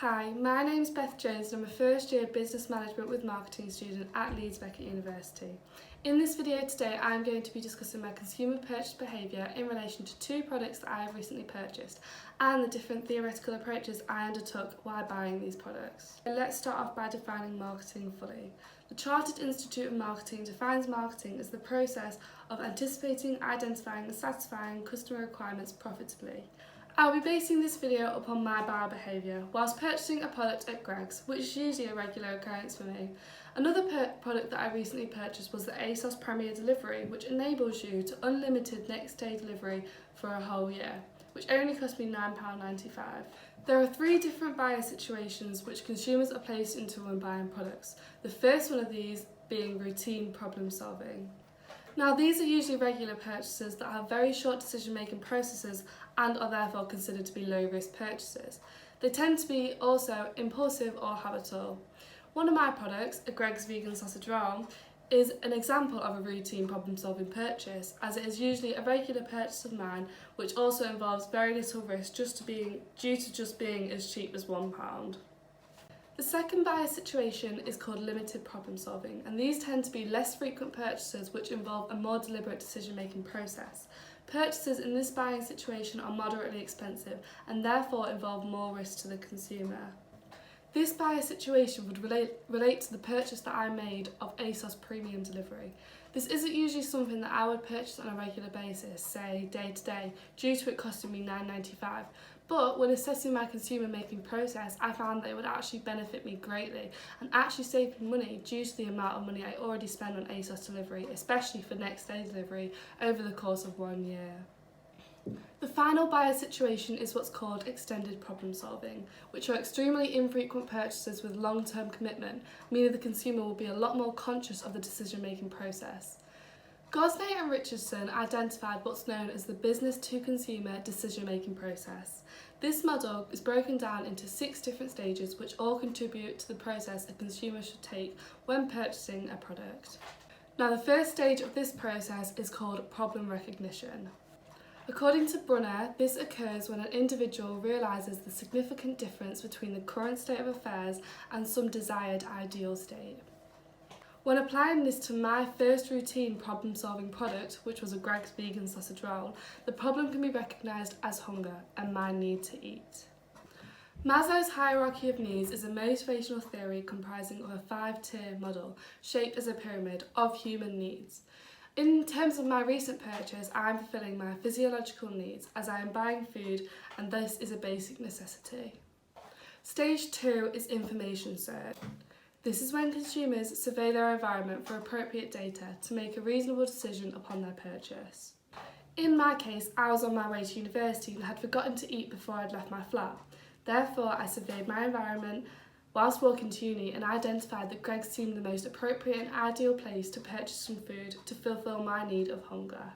Hi, my name is Beth Jones and I'm a first year Business Management with Marketing student at Leeds Beckett University. In this video today I'm going to be discussing my consumer purchase behaviour in relation to two products that I have recently purchased and the different theoretical approaches I undertook while buying these products. Let's start off by defining marketing fully. The Chartered Institute of Marketing defines marketing as the process of anticipating, identifying and satisfying customer requirements profitably. I'll be basing this video upon my buyer behaviour whilst purchasing a product at Greggs, which is usually a regular occurrence for me. Another product that I recently purchased was the Asos Premier Delivery, which enables you to unlimited next day delivery for a whole year, which only cost me £9.95. There are three different buyer situations which consumers are placed into when buying products. The first one of these being routine problem solving. Now, these are usually regular purchases that have very short decision-making processes and are therefore considered to be low-risk purchases. They tend to be also impulsive or habitual. One of my products, a Greggs vegan sausage roll, is an example of a routine problem-solving purchase, as it is usually a regular purchase of mine, which also involves very little risk due to just being as cheap as £1. The second buyer situation is called limited problem solving, and these tend to be less frequent purchases which involve a more deliberate decision-making process. Purchases in this buying situation are moderately expensive and therefore involve more risk to the consumer. This buyer situation would relate to the purchase that I made of Asos Premium Delivery. This isn't usually something that I would purchase on a regular basis, say day to day, due to it costing me £9.95. But when assessing my consumer making process, I found that it would actually benefit me greatly and actually save me money due to the amount of money I already spend on Asos delivery, especially for next day delivery over the course of 1 year. The final buyer situation is what's called extended problem solving, which are extremely infrequent purchases with long-term commitment, meaning the consumer will be a lot more conscious of the decision-making process. Gosnay and Richardson identified what's known as the business-to-consumer decision-making process. This model is broken down into 6 different stages which all contribute to the process a consumer should take when purchasing a product. Now, the first stage of this process is called problem recognition. According to Brunner, this occurs when an individual realises the significant difference between the current state of affairs and some desired ideal state. When applying this to my first routine problem-solving product, which was a Greggs vegan sausage roll, the problem can be recognised as hunger and my need to eat. Maslow's hierarchy of needs is a motivational theory comprising of a 5-tier model shaped as a pyramid of human needs. In terms of my recent purchase, I am fulfilling my physiological needs as I am buying food, and this is a basic necessity. Stage 2 is information search. This is when consumers survey their environment for appropriate data to make a reasonable decision upon their purchase. In my case, I was on my way to university and had forgotten to eat before I'd left my flat. Therefore, I surveyed my environment whilst walking to uni and identified that Greggs seemed the most appropriate and ideal place to purchase some food to fulfil my need of hunger.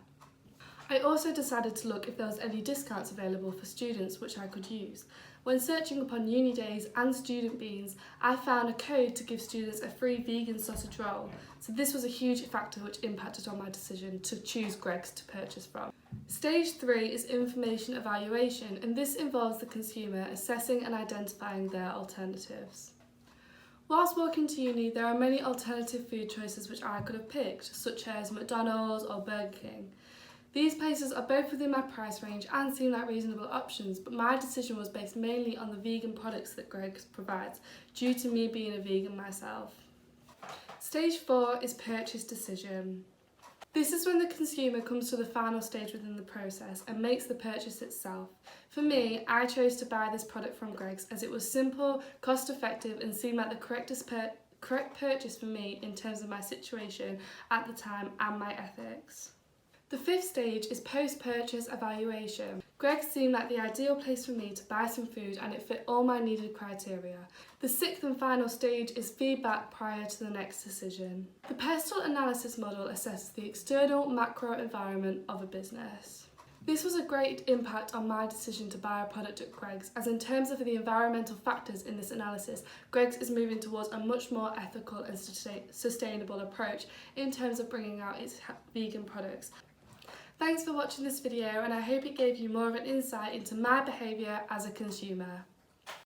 I also decided to look if there was any discounts available for students which I could use. When searching upon uni days and student beans, I found a code to give students a free vegan sausage roll, so this was a huge factor which impacted on my decision to choose Greggs to purchase from. Stage 3 is information evaluation, and this involves the consumer assessing and identifying their alternatives. Whilst walking to uni, there are many alternative food choices which I could have picked, such as McDonald's or Burger King. These places are both within my price range and seem like reasonable options, but my decision was based mainly on the vegan products that Greggs provides, due to me being a vegan myself. Stage 4 is purchase decision. This is when the consumer comes to the final stage within the process and makes the purchase itself. For me, I chose to buy this product from Greggs as it was simple, cost-effective and seemed like the correct purchase for me in terms of my situation at the time and my ethics. The 5th stage is post-purchase evaluation. Greggs seemed like the ideal place for me to buy some food and it fit all my needed criteria. The 6th and final stage is feedback prior to the next decision. The pestle analysis model assesses the external macro environment of a business. This was a great impact on my decision to buy a product at Greggs, as in terms of the environmental factors in this analysis, Greggs is moving towards a much more ethical and sustainable approach in terms of bringing out its vegan products. Thanks for watching this video, and I hope it gave you more of an insight into my behaviour as a consumer.